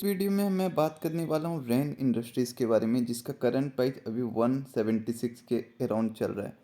इस वीडियो में मैं बात करने वाला हूँ रेन इंडस्ट्रीज़ के बारे में जिसका करंट प्राइस अभी 176 के अराउंड चल रहा है।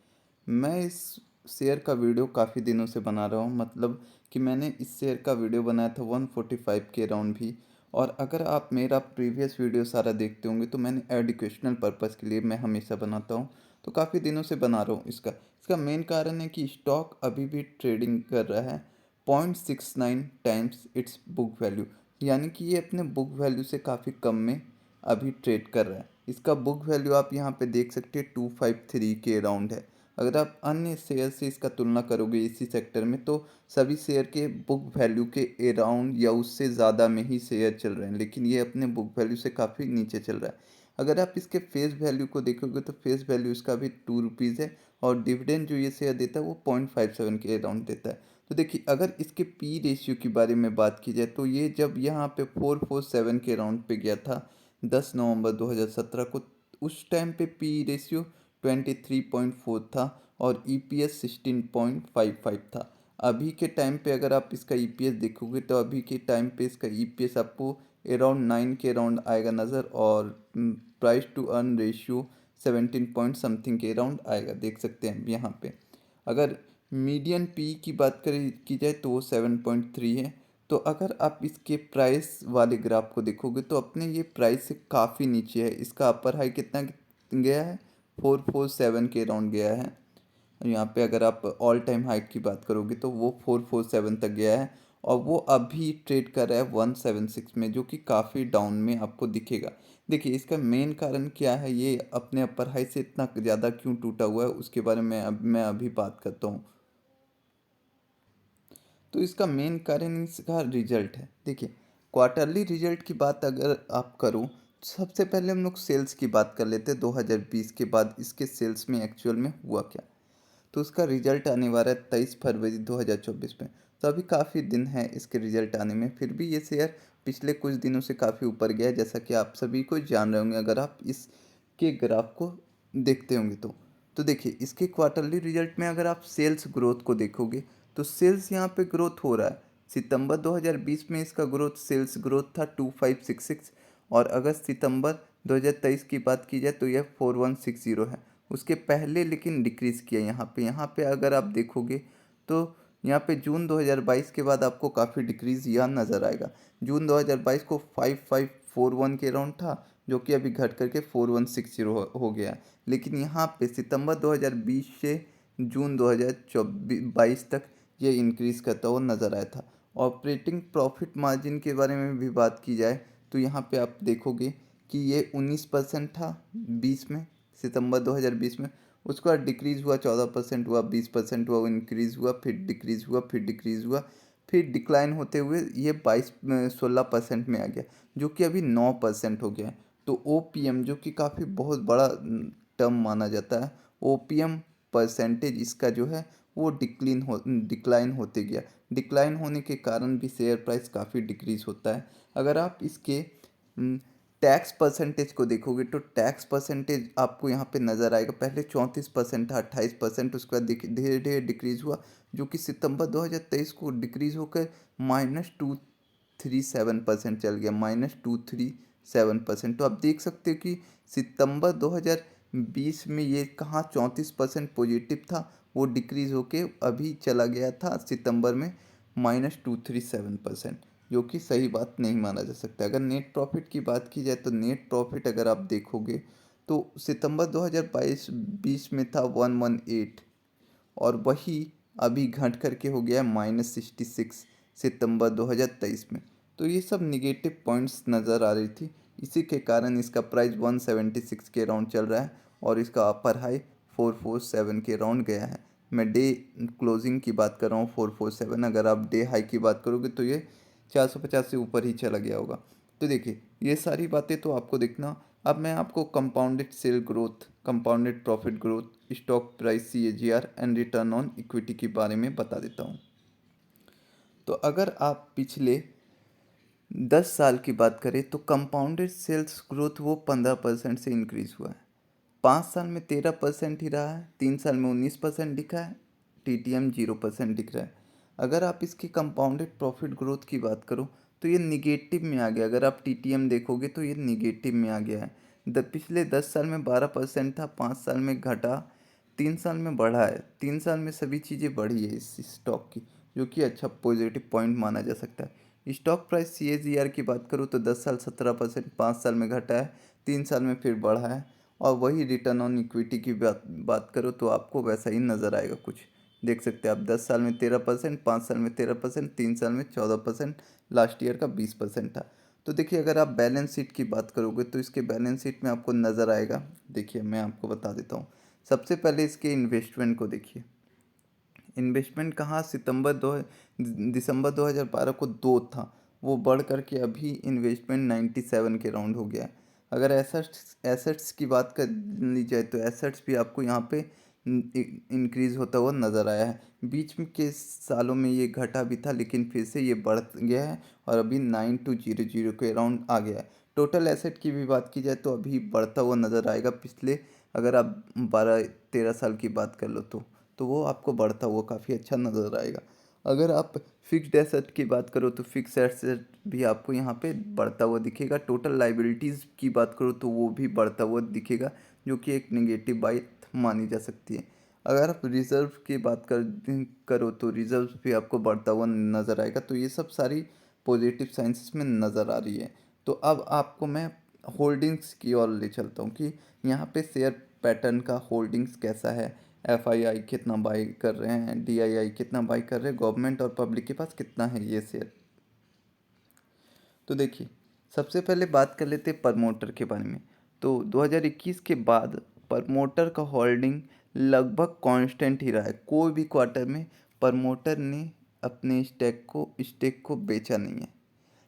मैं इस शेयर का वीडियो काफ़ी दिनों से बना रहा हूँ, मतलब कि मैंने इस शेयर का वीडियो बनाया था 145 के अराउंड भी। और अगर आप मेरा प्रीवियस वीडियो सारा देखते होंगे तो मैंने एजुकेशनल पर्पज़ के लिए मैं हमेशा बनाता हूँ, तो काफ़ी दिनों से बना रहा हूँ। इसका इसका मेन कारण है कि स्टॉक अभी भी ट्रेडिंग कर रहा है 0.69 टाइम्स इट्स बुक वैल्यू, यानी कि ये अपने बुक वैल्यू से काफ़ी कम में अभी ट्रेड कर रहा है। इसका बुक वैल्यू आप यहाँ पे देख सकते हैं 253 के अराउंड है। अगर आप अन्य शेयर से इसका तुलना करोगे इसी सेक्टर में तो सभी शेयर के बुक वैल्यू के अराउंड या उससे ज़्यादा में ही शेयर चल रहे हैं, लेकिन ये अपने बुक वैल्यू से काफ़ी नीचे चल रहा है। अगर आप इसके फेस वैल्यू को देखोगे तो फेस वैल्यू इसका भी 2 रुपीज़ है, और डिविडेंड जो ये शेयर देता है वो 0.57 के अराउंड देता है। तो देखिए, अगर इसके पी रेशियो के बारे में बात की जाए तो ये जब यहाँ पे 447 के राउंड पे गया था 10 नवंबर 2017 को, उस टाइम पे पी रेशियो 23.4 था और ईपीएस 16.55 था। अभी के टाइम पे अगर आप इसका ईपीएस देखोगे तो अभी के टाइम पे इसका ईपीएस आपको अराउंड 9 के राउंड आएगा नज़र, और price to earn ratio 17 point something के राउंड आएगा, देख सकते हैं यहाँ पे। अगर मीडियन पी की बात करें की जाए तो वो 7.3 है। तो अगर आप इसके प्राइस वाले ग्राफ को देखोगे तो अपने ये प्राइस से काफ़ी नीचे है। इसका अपर हाई कितना गया है, 447 के अराउंड गया है। यहाँ पे अगर आप ऑल टाइम हाइक की बात करोगे तो वो 447 तक गया है, और वो अभी ट्रेड कर रहा है 176 में, जो कि काफ़ी डाउन में आपको दिखेगा। देखिए, इसका मेन कारण क्या है, ये अपने अपर हाई से इतना ज़्यादा क्यों टूटा हुआ है उसके बारे में मैं अभी बात करता हूँ। तो इसका मेन कारण इसका रिजल्ट है। देखिए, क्वार्टरली रिजल्ट की बात अगर आप करो, सबसे पहले हम लोग सेल्स की बात कर लेते हैं 2020 के बाद इसके सेल्स में एक्चुअल में हुआ क्या। तो उसका रिजल्ट आने वाला है 23 फरवरी 2024 में। तो अभी काफ़ी दिन है इसके रिजल्ट आने में, फिर भी ये शेयर पिछले कुछ दिनों से काफ़ी ऊपर गया है, जैसा कि आप सभी को जान रहे होंगे अगर आप इसके ग्राफ को देखते होंगे तो देखिए, इसके क्वार्टरली रिजल्ट में अगर आप सेल्स ग्रोथ को देखोगे तो सेल्स यहाँ पे ग्रोथ हो रहा है। सितंबर 2020 में इसका ग्रोथ सेल्स ग्रोथ था 2566, और अगस्त सितंबर 2023 की बात की जाए तो यह 4160 है। उसके पहले लेकिन डिक्रीज़ किया यहाँ पे अगर आप देखोगे तो यहाँ पे जून 2022 के बाद आपको काफ़ी डिक्रीज़ यहाँ नज़र आएगा। जून 2022 को 5541 के अराउंड था, जो कि अभी घट करके 4160 हो गया। लेकिन यहाँ पे सितंबर 2020 से जून 2022 तक ये इंक्रीज़ करता हुआ नज़र आया था। ऑपरेटिंग प्रॉफिट मार्जिन के बारे में भी बात की जाए तो यहाँ पे आप देखोगे कि ये 19% था 20 में, सितंबर 2020 में। उसके बाद डिक्रीज़ हुआ, 14% हुआ, 20% हुआ, इंक्रीज़ हुआ, फिर डिक्रीज़ हुआ, फिर डिक्रीज़ हुआ, फिर डिक्लाइन होते हुए ये 16% में आ गया, जो कि अभी 9% हो गया है। तो ओपीएम, जो कि काफ़ी बहुत बड़ा टर्म माना जाता है, ओपीएम परसेंटेज इसका जो है वो डिक्लाइन होते गया। डिक्लाइन होने के कारण भी शेयर प्राइस काफ़ी डिक्रीज़ होता है। अगर आप इसके टैक्स परसेंटेज को देखोगे तो टैक्स परसेंटेज आपको यहाँ पे नज़र आएगा। पहले 34% था, 28%, उसके बाद धीरे धीरे डिक्रीज़ हुआ, जो कि सितंबर 2023 को डिक्रीज़ होकर -237% चल गया, -237%। तो आप देख सकते हो कि सितंबर 2020 में ये कहाँ 34% पॉजिटिव था, वो डिक्रीज़ होके अभी चला गया था सितंबर में -237%, जो कि सही बात नहीं माना जा सकता। अगर नेट प्रॉफिट की बात की जाए तो नेट प्रॉफिट अगर आप देखोगे तो सितंबर 2022-20 में था 118, और वही अभी घट करके हो गया है -66 सितंबर 2023 में। तो ये सब निगेटिव पॉइंट्स नज़र आ रही थी, इसी के कारण इसका प्राइस 176 के राउंड चल रहा है, और इसका अपर हाई 447 के राउंड गया है। मैं डे क्लोजिंग की बात कर रहा हूँ 447, अगर आप डे हाई की बात करोगे तो ये 450 से ऊपर ही चला गया होगा। तो देखिए, ये सारी बातें तो आपको देखना। अब मैं आपको compounded sale growth, compounded profit growth, stock price CAGR and return on equity के बारे में बता देता हूँ। तो अगर आप पिछले 10 साल की बात करें तो कंपाउंडेड सेल्स ग्रोथ वो 15% से इंक्रीज़ हुआ है। 5 साल में 13% ही रहा है, 3 साल में 19% दिखा है, टीटीएम 0% दिख रहा है। अगर आप इसकी कंपाउंडेड प्रॉफिट ग्रोथ की बात करो तो ये निगेटिव में आ गया। अगर आप टीटीएम देखोगे तो ये निगेटिव में आ गया है। पिछले 10 साल में 12% था, 5 साल में घटा, 3 साल में बढ़ा है। 3 साल में सभी चीज़ें बढ़ी है इस स्टॉक की, जो कि अच्छा पॉजिटिव पॉइंट माना जा सकता है। स्टॉक प्राइस CAGR की बात करूँ तो 10 साल 17%, 5 साल में घटा है, 3 साल में फिर बढ़ा है। और वही रिटर्न ऑन इक्विटी की बात करो तो आपको वैसा ही नज़र आएगा कुछ। देख सकते हैं आप 10 साल में 13%, 5 साल में 13%, 3 साल में 14%, लास्ट ईयर का 20% था। तो देखिए अगर आप बैलेंस शीट की बात करोगे तो इसके बैलेंस शीट में आपको नज़र आएगा। देखिए मैं आपको बता देता हूँ। सबसे पहले इसके इन्वेस्टमेंट को देखिए। इन्वेस्टमेंट कहाँ दिसंबर 2012 को 2 था, वो बढ़ कर के अभी इन्वेस्टमेंट 97 के राउंड हो गया है। अगर एसेट्स एसेट्स की बात कर ली जाए तो एसेट्स भी आपको यहाँ पे इंक्रीज होता हुआ नज़र आया है। बीच में के सालों में ये घटा भी था, लेकिन फिर से ये बढ़ गया है और अभी 9200 के राउंड आ गया है। टोटल एसेट की भी बात की जाए तो अभी बढ़ता हुआ नज़र आएगा। पिछले अगर आप 12-13 साल की बात कर लो तो वो आपको बढ़ता हुआ काफ़ी अच्छा नज़र आएगा। अगर आप फिक्स्ड एसेट की बात करो तो फिक्स एसेट भी आपको यहाँ पे बढ़ता हुआ दिखेगा। टोटल लाइबिलिटीज़ की बात करो तो वो भी बढ़ता हुआ दिखेगा, जो कि एक नेगेटिव बात मानी जा सकती है। अगर आप रिज़र्व की बात करो तो रिज़र्व भी आपको बढ़ता हुआ नज़र आएगा। तो ये सब सारी पॉजिटिव साइंस में नज़र आ रही है। तो अब आपको मैं होल्डिंग्स की ओर ले चलता हूँ कि यहाँ पे शेयर पैटर्न का होल्डिंग्स कैसा है। FII कितना बाई कर रहे हैं, DII कितना बाई कर रहे हैं, गवर्नमेंट और पब्लिक के पास कितना है ये शेयर। तो देखिए सबसे पहले बात कर लेते हैं प्रमोटर के बारे में। तो 2021 के बाद प्रमोटर का होल्डिंग लगभग कांस्टेंट ही रहा है। कोई भी क्वार्टर में प्रमोटर ने अपने स्टेक को बेचा नहीं है।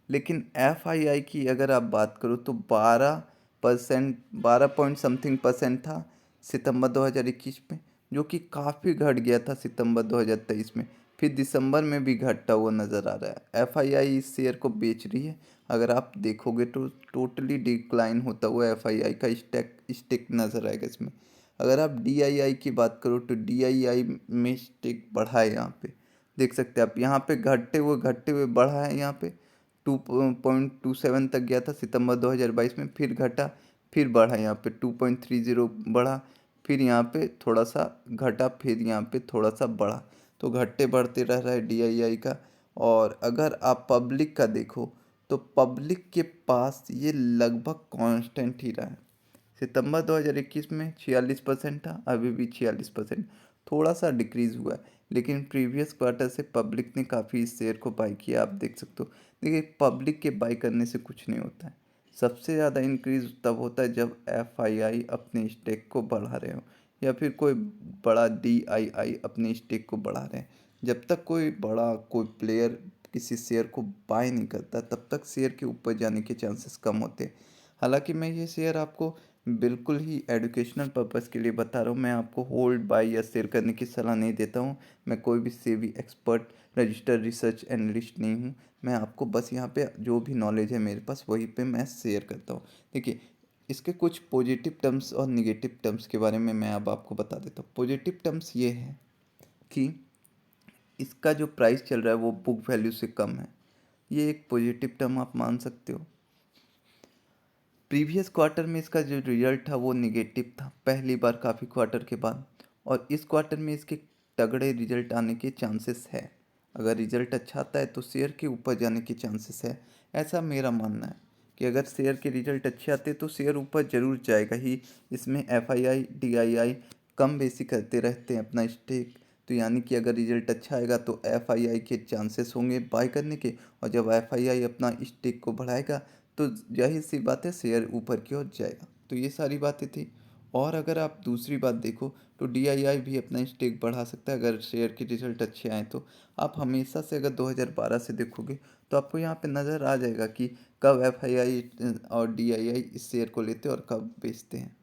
लेकिन FII की अगर आप बात करो तो 12%, 12 पॉइंट समथिंग परसेंट था सितंबर 2021 में, जो कि काफ़ी घट गया था सितंबर 2023 में। फिर दिसंबर में भी घटता हुआ नज़र आ रहा है। FII इस शेयर को बेच रही है। अगर आप देखोगे तो टोटली डिक्लाइन होता हुआ FII का स्टेक नज़र आएगा इसमें। अगर आप DII की बात करो तो DII में स्टेक बढ़ा है यहाँ पे। देख सकते हैं आप यहाँ पे घटते हुए बढ़ा है। यहाँ पे 2.27 तक गया था सितंबर 2022 में, फिर घटा, फिर बढ़ा। यहाँ पे 2.30 बढ़ा, फिर यहाँ पे थोड़ा सा घटा, फिर यहाँ पे थोड़ा सा बढ़ा। तो घटते बढ़ते रह रहा है DII का। और अगर आप पब्लिक का देखो तो पब्लिक के पास ये लगभग कांस्टेंट ही रहा है। सितंबर 2021 में 46% था, अभी भी 46%, थोड़ा सा डिक्रीज़ हुआ है। लेकिन प्रीवियस क्वार्टर से पब्लिक ने काफ़ी इस शेयर को बाई किया, आप देख सकते हो। देखिए पब्लिक के बाई करने से कुछ नहीं होता है। सबसे ज़्यादा इंक्रीज तब होता है जब FII अपने स्टेक को बढ़ा रहे हो, या फिर कोई बड़ा DII अपने स्टेक को बढ़ा रहे हैं। जब तक कोई प्लेयर किसी शेयर को बाय नहीं करता, तब तक शेयर के ऊपर जाने के चांसेस कम होते हैं। हालांकि मैं ये शेयर आपको बिल्कुल ही एजुकेशनल पर्पस के लिए बता रहा हूँ। मैं आपको होल्ड बाय या शेयर करने की सलाह नहीं देता हूँ। मैं कोई भी SEBI expert, registered research analyst नहीं हूँ। मैं आपको बस यहाँ पे जो भी नॉलेज है मेरे पास वही पे मैं शेयर करता हूँ। देखिए इसके कुछ पॉजिटिव टर्म्स और निगेटिव टर्म्स के बारे में मैं अब आपको बता देता हूँ। पॉजिटिव टर्म्स ये है कि इसका जो प्राइस चल रहा है वो बुक वैल्यू से कम है। ये एक पॉजिटिव टर्म आप मान सकते हो। प्रीवियस क्वार्टर में इसका जो रिजल्ट था वो निगेटिव था, पहली बार काफ़ी क्वार्टर के बाद। और इस क्वार्टर में इसके तगड़े रिजल्ट आने के चांसेस है। अगर रिजल्ट अच्छा आता है तो शेयर के ऊपर जाने के चांसेस है। ऐसा मेरा मानना है कि अगर शेयर के रिजल्ट अच्छे आते तो शेयर ऊपर ज़रूर जाएगा ही। इसमें FII DII कम बेसी करते रहते हैं अपना स्टेक। तो यानी कि अगर रिजल्ट अच्छा आएगा तो FII के चांसेस होंगे बाय करने के, और जब FII अपना स्टेक को बढ़ाएगा तो जाहिर सी बात है शेयर ऊपर की ओर जाएगा। तो ये सारी बातें थी। और अगर आप दूसरी बात देखो तो DII भी अपना स्टेक बढ़ा सकता है अगर शेयर के रिजल्ट अच्छे आए तो। आप हमेशा से अगर 2012 से देखोगे तो आपको यहाँ पे नज़र आ जाएगा कि कब FII और DII इस शेयर को लेते हैं और कब बेचते हैं।